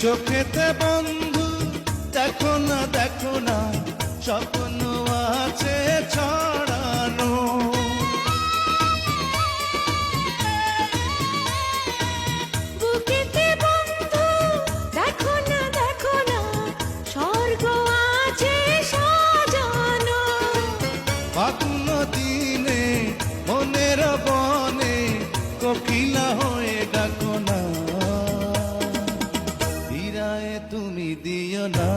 চোখেতে বন্ধু দেখো না স্বপ্ন আছে ছড়ানো। বুকেতে বন্ধু দেখো না স্বর্গ আছে সাজানো। ফাগুন দিনে মনের বনে কোকিলা হয়ে ডাকো না, ফিরায়ে তুমি দিও না।